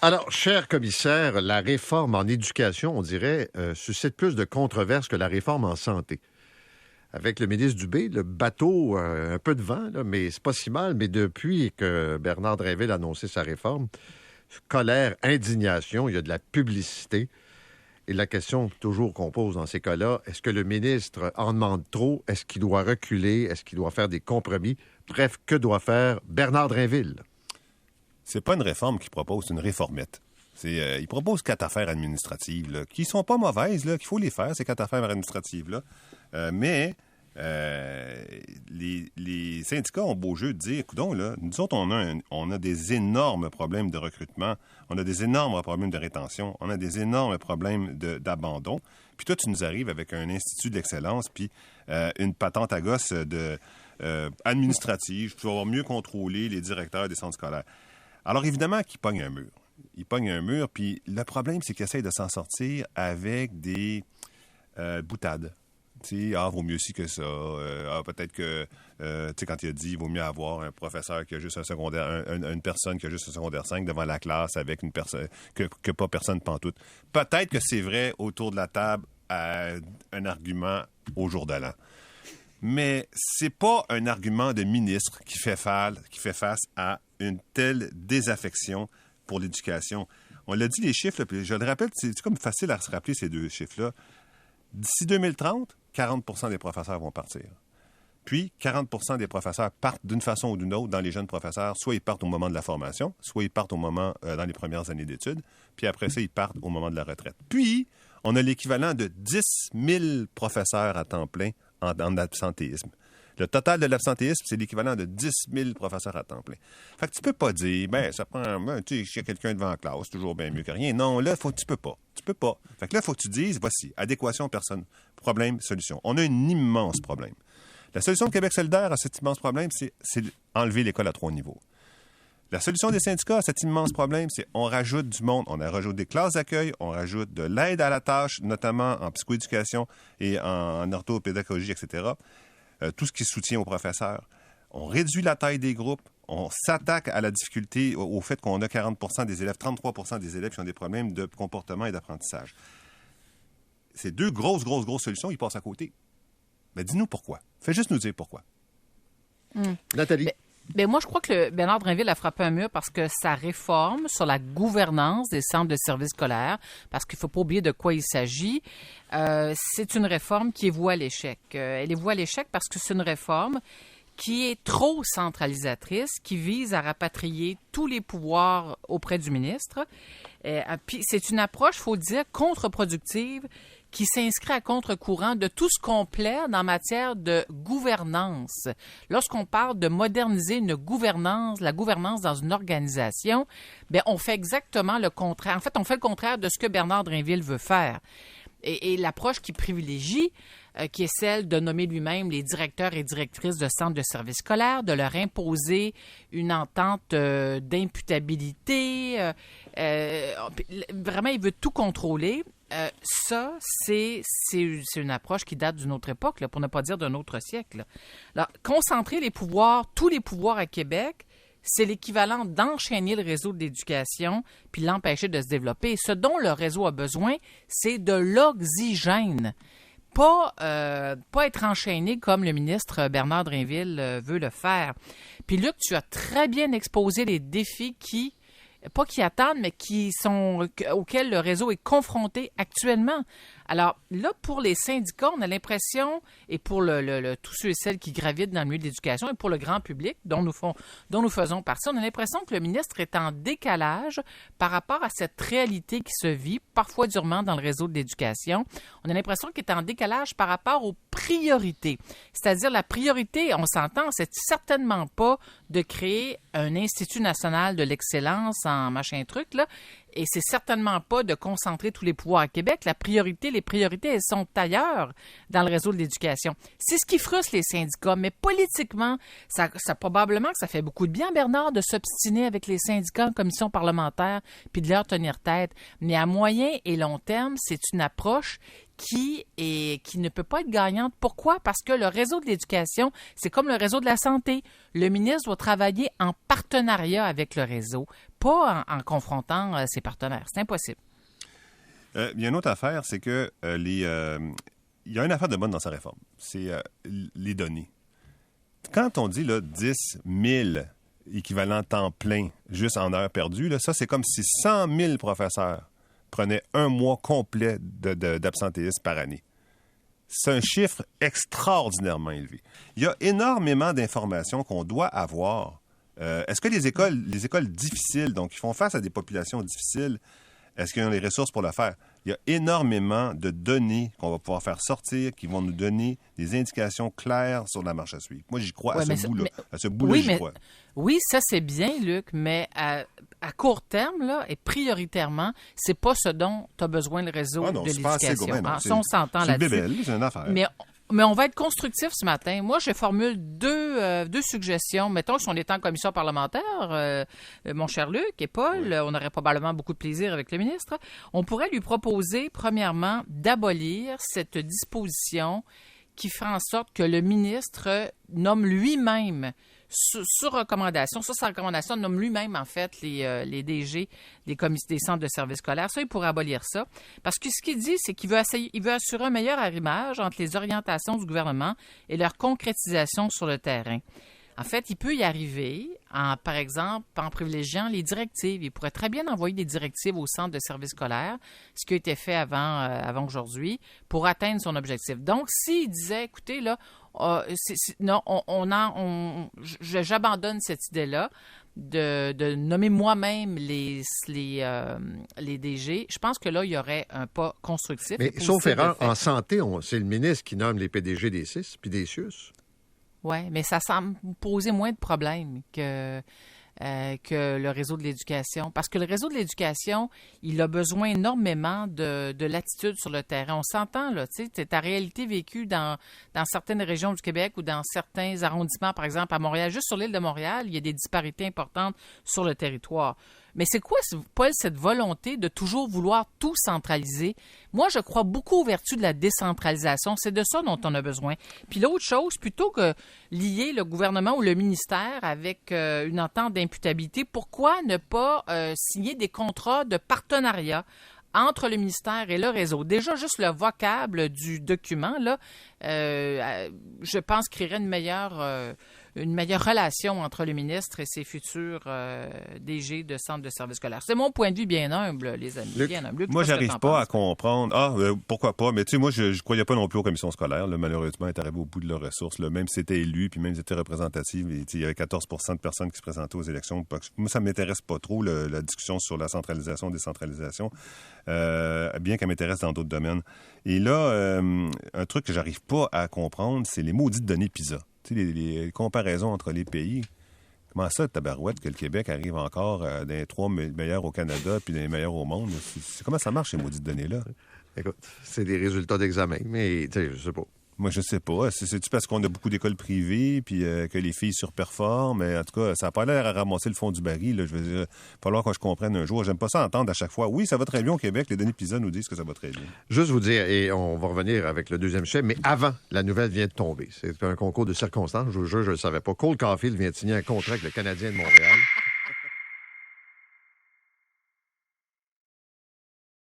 Alors, cher commissaire, la réforme en éducation, on dirait, suscite plus de controverses que la réforme en santé. Avec le ministre Dubé, le bateau, un peu de vent, là, mais c'est pas si mal. Mais depuis que Bernard Drinville a annoncé sa réforme, colère, indignation, il y a de la publicité. Et la question toujours qu'on pose dans ces cas-là, est-ce que le ministre en demande trop? Est-ce qu'il doit reculer? Est-ce qu'il doit faire des compromis? Bref, que doit faire Bernard Drinville? C'est pas une réforme qu'il propose, c'est une réformette. Il propose 4 affaires administratives là, qui sont pas mauvaises, là, qu'il faut les faire, ces 4 affaires administratives-là. Mais les syndicats ont beau jeu de dire, coudonc, là, nous autres, on a des énormes problèmes de recrutement, on a des énormes problèmes de rétention, on a des énormes problèmes d'abandon. Puis toi, tu nous arrives avec un institut d'excellence, puis une patente à gosse administrative, tu vas avoir mieux contrôler les directeurs des centres scolaires. Alors, évidemment qu'il pogne un mur. Il pogne un mur, puis le problème, c'est qu'il essaye de s'en sortir avec des boutades. Tu sais, vaut mieux ci que ça. Peut-être que, tu sais, quand il a dit, il vaut mieux avoir un professeur qui a juste un secondaire, une personne qui a juste un secondaire 5 devant la classe avec une personne, que pas personne pantoute. Peut-être que c'est vrai autour de la table un argument au jour de l'an. Mais c'est pas un argument de ministre qui fait face à une telle désaffection pour l'éducation. On l'a dit, les chiffres, là, puis je le rappelle, c'est comme facile à se rappeler ces 2 chiffres-là. D'ici 2030, 40 % des professeurs vont partir. Puis, 40 % des professeurs partent d'une façon ou d'une autre dans les jeunes professeurs. Soit ils partent au moment de la formation, soit ils partent au moment dans les premières années d'études. Puis après ça, ils partent au moment de la retraite. Puis, on a l'équivalent de 10 000 professeurs à temps plein en absentéisme. Le total de l'absentéisme, c'est l'équivalent de 10 000 professeurs à temps plein. Fait que tu peux pas dire, ça prend, tu sais, s'il y a quelqu'un devant la classe, c'est toujours bien mieux que rien. Non, là, tu peux pas. Tu peux pas. Fait que là, il faut que tu dises, voici, adéquation personne, problème, solution. On a un immense problème. La solution de Québec solidaire à cet immense problème, c'est enlever l'école à 3 niveaux. La solution des syndicats à cet immense problème, c'est on rajoute du monde, on rajoute des classes d'accueil, on rajoute de l'aide à la tâche, notamment en psychoéducation et en orthopédagogie, etc., tout ce qui soutient aux professeurs. On réduit la taille des groupes, on s'attaque à la difficulté, au fait qu'on a 40 % des élèves, 33 % des élèves qui ont des problèmes de comportement et d'apprentissage. Ces 2 grosses solutions, ils passent à côté. Mais dis-nous pourquoi. Fais juste nous dire pourquoi. Nathalie? Ben moi, je crois que Bernard Drinville a frappé un mur parce que sa réforme sur la gouvernance des centres de services scolaires, parce qu'il ne faut pas oublier de quoi il s'agit, c'est une réforme qui est vouée à l'échec. Elle est vouée à l'échec parce que c'est une réforme qui est trop centralisatrice, qui vise à rapatrier tous les pouvoirs auprès du ministre. Puis c'est une approche, il faut le dire, contre-productive, qui s'inscrit à contre-courant de tout ce qu'on plaide en matière de gouvernance. Lorsqu'on parle de moderniser une gouvernance, la gouvernance dans une organisation, bien, on fait exactement le contraire. En fait, on fait le contraire de ce que Bernard Drinville veut faire. Et l'approche qui privilégie, qui est celle de nommer lui-même les directeurs et directrices de centres de services scolaires, de leur imposer une entente d'imputabilité. Vraiment, il veut tout contrôler. Ça, c'est une approche qui date d'une autre époque, là, pour ne pas dire d'un autre siècle. Alors, concentrer les pouvoirs, tous les pouvoirs à Québec, c'est l'équivalent d'enchaîner le réseau de l'éducation puis l'empêcher de se développer. Ce dont le réseau a besoin, c'est de l'oxygène. Pas être enchaîné comme le ministre Bernard Drinville veut le faire. Puis Luc, tu as très bien exposé les défis pas qui attendent, mais auxquels le réseau est confronté actuellement. Alors là, pour les syndicats, on a l'impression, et pour tous ceux et celles qui gravitent dans le milieu de l'éducation, et pour le grand public dont nous faisons partie, on a l'impression que le ministre est en décalage par rapport à cette réalité qui se vit, parfois durement dans le réseau de l'éducation. On a l'impression qu'il est en décalage par rapport aux priorités. C'est-à-dire, la priorité, on s'entend, c'est certainement pas de créer un Institut national de l'excellence en machin truc, là. Et c'est certainement pas de concentrer tous les pouvoirs à Québec. Les priorités, elles sont ailleurs dans le réseau de l'éducation. C'est ce qui frustre les syndicats, mais politiquement, ça probablement que ça fait beaucoup de bien, Bernard, de s'obstiner avec les syndicats en commission parlementaire puis de leur tenir tête. Mais à moyen et long terme, c'est une approche qui ne peut pas être gagnante. Pourquoi? Parce que le réseau de l'éducation, c'est comme le réseau de la santé. Le ministre doit travailler en partenariat avec le réseau, pas en confrontant ses partenaires. C'est impossible. Il y a une autre affaire, c'est que il y a une affaire de bonne dans sa réforme. C'est les données. Quand on dit là, 10 000 équivalents temps plein juste en heures perdues, là, ça, c'est comme si 100 000 professeurs prenaient un mois complet d'absentéisme par année. C'est un chiffre extraordinairement élevé. Il y a énormément d'informations qu'on doit avoir. Est-ce que les écoles difficiles, donc qui font face à des populations difficiles, est-ce qu'ils ont les ressources pour le faire? Il y a énormément de données qu'on va pouvoir faire sortir qui vont nous donner des indications claires sur la marche à suivre. Moi, j'y crois à ce bout-là. À ce bout-là, j'y crois. Oui, ça, c'est bien, Luc, mais à court terme, là, et prioritairement, c'est pas ce dont tu as besoin le réseau de l'éducation. Ça, on s'entend là-dessus. C'est bébelle, c'est une affaire. Mais on va être constructif ce matin. Moi, je formule deux suggestions. Mettons, si on était en commission parlementaire, mon cher Luc et Paul, on aurait probablement beaucoup de plaisir avec le ministre. On pourrait lui proposer, premièrement, d'abolir cette disposition qui fait en sorte que le ministre nomme lui-même, sur recommandation, sur sa recommandation, nomme lui-même, en fait, les DG des centres de services scolaires. Ça, il pourrait abolir ça. Parce que ce qu'il dit, c'est qu'il veut assurer un meilleur arrimage entre les orientations du gouvernement et leur concrétisation sur le terrain. En fait, il peut y arriver, par exemple, en privilégiant les directives. Il pourrait très bien envoyer des directives au centre de services scolaires, ce qui a été fait avant aujourd'hui, pour atteindre son objectif. Donc, s'il disait, écoutez, là, j'abandonne cette idée-là de nommer moi-même les DG. Je pense que là, il y aurait un pas constructif. Mais sauf erreur, en santé, c'est le ministre qui nomme les PDG des CIS puis des CIUS. Oui, mais ça semble poser moins de problèmes que le réseau de l'éducation. Parce que le réseau de l'éducation, il a besoin énormément de latitude sur le terrain. On s'entend, là, tu sais, c'est ta réalité vécue dans certaines régions du Québec ou dans certains arrondissements, par exemple, à Montréal. Juste sur l'île de Montréal, il y a des disparités importantes sur le territoire. Mais c'est quoi, Paul, cette volonté de toujours vouloir tout centraliser? Moi, je crois beaucoup aux vertus de la décentralisation. C'est de ça dont on a besoin. Puis l'autre chose, plutôt que lier le gouvernement ou le ministère avec une entente d'imputabilité, pourquoi ne pas signer des contrats de partenariat entre le ministère et le réseau? Déjà, juste le vocable du document, là, je pense, créerait une meilleure relation entre le ministre et ses futurs DG de centres de services scolaires. C'est mon point de vue bien humble, les amis. Luc, bien humble. Luc, moi, j'arrive pas à comprendre. Pourquoi pas? Mais tu sais, moi, je croyais pas non plus aux commissions scolaires. Là, malheureusement, ils étaient arrivés au bout de leurs ressources. Là, même si c'était élu, puis même si c'était représentatif, il y avait 14 % de personnes qui se présentaient aux élections. Moi, ça m'intéresse pas trop, la discussion sur la centralisation, décentralisation, bien qu'elle m'intéresse dans d'autres domaines. Et là, un truc que j'arrive pas à comprendre, c'est les maudites données PISA. Tu sais, les comparaisons entre les pays. Comment ça, tabarouette, que le Québec arrive encore dans les 3 meilleurs au Canada puis dans les meilleurs au monde? Comment ça marche, ces maudites données-là? Écoute, c'est des résultats d'examen, mais tu sais, je sais pas. Moi, je sais pas. C'est-tu parce qu'on a beaucoup d'écoles privées puis que les filles surperforment? Mais en tout cas, ça n'a pas l'air à ramasser le fond du baril. Là. Je veux dire, il va falloir que je comprenne un jour. J'aime pas ça entendre à chaque fois. Oui, ça va très bien au Québec. Les données PISA nous disent que ça va très bien. Juste vous dire, et on va revenir avec le deuxième chef, mais avant, la nouvelle vient de tomber. C'est un concours de circonstances. Je vous jure, je ne le savais pas. Cole Caulfield vient de signer un contrat avec le Canadien de Montréal.